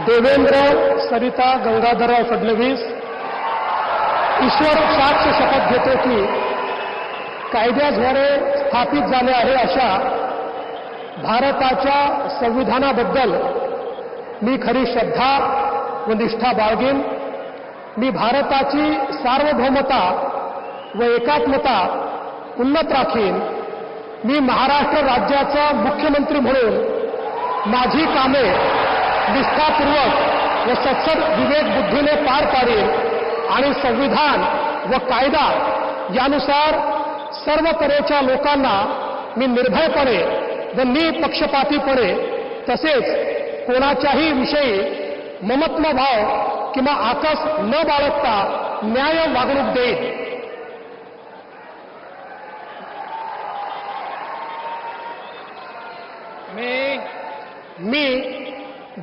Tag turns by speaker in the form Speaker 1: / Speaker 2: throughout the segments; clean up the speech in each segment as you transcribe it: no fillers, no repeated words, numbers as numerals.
Speaker 1: देवेंद्र सरिता गंगाधरराव फडणवीस ईश्वर साक्ष शपथ घेतो की कायद्याद्वारे स्थापित झाले आहे अशा भारताच्या संविधानाबद्दल मी खरी श्रद्धा व निष्ठा बाळगेन. मी भारताची सार्वभौमता व एकात्मता उन्नत राखीन. मी महाराष्ट्र राज्याचा मुख्यमंत्री म्हणून माझी कामे निष्ठापूर्वक व सत्सद विवेक बुद्धीने पार पाडेन आणि संविधान व कायदा यानुसार सर्व तऱ्हेच्या लोकांना मी निर्भयपणे व निपक्षपातीपणे तसेच कोणाच्याही विषयी ममत्वभाव किंवा आकस न बाळगता न्याय वागणूक देईन. मी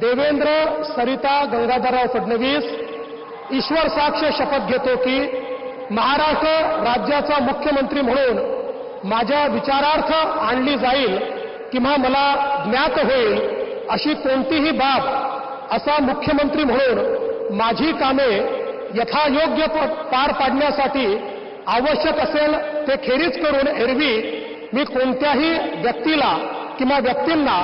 Speaker 1: देवेंद्र सरिता गंगाधरराव फडणवीस ईश्वर साक्ष शपथ घेतो की महाराष्ट्र राज्याचा मुख्यमंत्री म्हणून माझ्या विचारार्थ आणली जाईल किंवा मला ज्ञात होईल अशी कोणतीही बाब असा मुख्यमंत्री म्हणून माझी कामे यथायोग्य पार पाडण्यासाठी आवश्यक असेल ते खेरीज करून एरवी मी कोणत्याही व्यक्तीला किंवा व्यक्तींना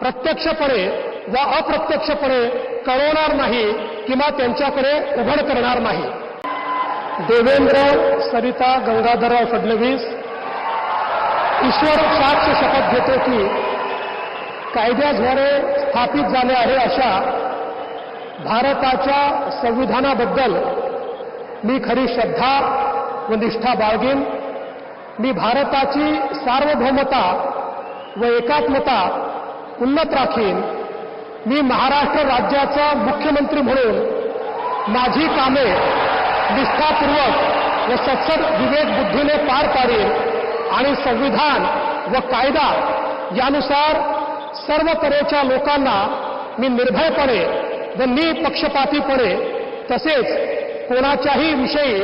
Speaker 1: प्रत्यक्षपणे व अप्रत्यक्षपणे कळवणार नाही किंवा त्यांच्याकडे उघड करणार नाही. देवेंद्र सरिता गंगाधरराव फडणवीस ईश्वर साक्ष शपथ घेतो की कायद्याद्वारे स्थापित झाले आहे अशा भारताच्या संविधानाबद्दल मी खरी श्रद्धा व निष्ठा बाळगेन. मी भारताची सार्वभौमता व एकात्मता उन्नत राखीन. मी महाराष्ट्र राज्याचा मुख्यमंत्री म्हणून माझी कामे निष्ठापूर्वक व सत्सद विवेक बुद्धीने पार पाडेन आणि संविधान व कायदा यानुसार सर्व तऱ्हेच्या लोकांना मी निर्भयपणे व निपक्षपातीपणे तसेच कोणाच्याही विषयी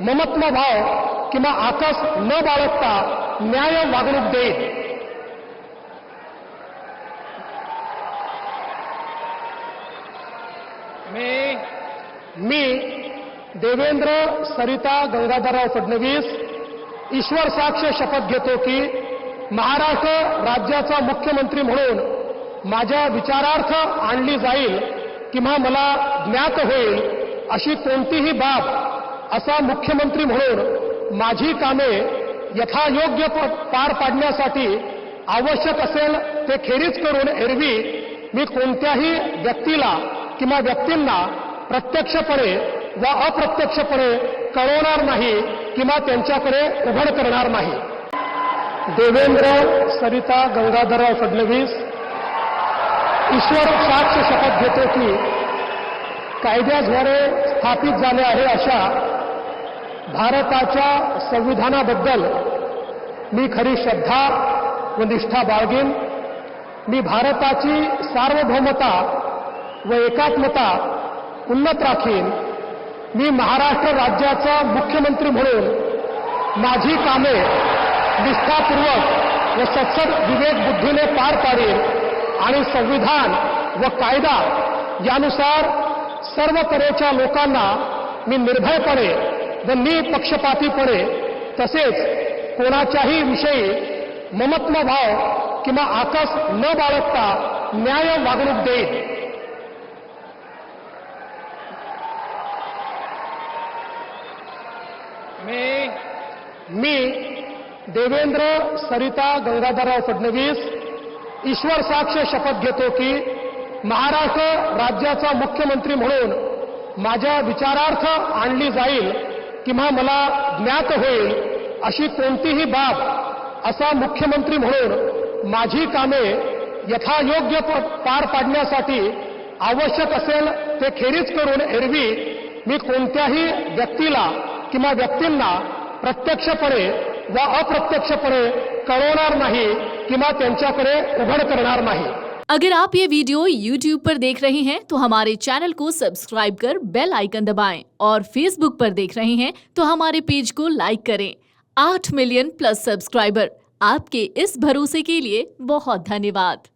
Speaker 1: ममत्वभाव किंवा आकस न बाळगता न्याय वागणूक देईन. मी देवेंद्र सरिता गंगाधरराव फडणवीस ईश्वर साक्ष शपथ घेतो की महाराष्ट्र राज्याचा मुख्यमंत्री म्हणून माझ्या विचारार्थ आणली जाईल किंवा मला ज्ञात होईल अशी कोणतीही बाब असा मुख्यमंत्री म्हणून माझी कामे यथायोग्य पार पाडण्यासाठी आवश्यक असेल ते खेरीज करून एरवी मी कोणत्याही व्यक्तीला किंवा व्यक्तींना प्रत्यक्षपणे व अप्रत्यक्षपणे कळवणार नाही किंवा त्यांच्याकडे उघड करणार नाही. देवेंद्र सरिता गंगाधरराव फडणवीस ईश्वर साक्ष शपथ घेतो की कायद्याद्वारे स्थापित झाले आहे अशा भारताच्या संविधानाबद्दल मी खरी श्रद्धा व निष्ठा बाळगेन. मी भारताची सार्वभौमता व एकात्मता उन्नत राखीन. मी महाराष्ट्र राज्याचा मुख्यमंत्री म्हणून माझी कामे निष्ठापूर्वक व सत्सद विवेक बुद्धीने पार पाडेन आणि संविधान व कायदा यानुसार सर्व तऱ्हेच्या लोकांना मी निर्भयपणे व निपक्षपातीपणे तसेच कोणाच्याही विषयी ममत्वभाव किंवा आकस न बाळगता न्याय वागणूक देईन. मी देवेंद्र सरिता गंगाधरराव फडणवीस ईश्वर साक्ष शपथ घेतो की महाराष्ट्र राज्याचा मुख्यमंत्री म्हणून माझ्या विचारार्थ आणली जाईल किंवा मला ज्ञात होईल अशी कोणतीही बाब असा मुख्यमंत्री म्हणून माझी कामे यथायोग्य पार पाडण्यासाठी आवश्यक असेल ते खेरीज करून एरवी मी कोणत्याही व्यक्तीला किंवा व्यक्तींना प्रत्यक्षपणे व अप्रत्यक्षपणे कळवणार नाही किंवा त्यांच्याकडे उघड करणार नाही.
Speaker 2: अगर आप ये वीडियो YouTube पर देख रहे हैं तो हमारे चैनल को सब्सक्राइब कर बेल आइकन दबाएं और Facebook पर देख रहे हैं तो हमारे पेज को लाइक करें. 8 मिलियन प्लस सब्सक्राइबर, आपके इस भरोसे के लिए बहुत धन्यवाद.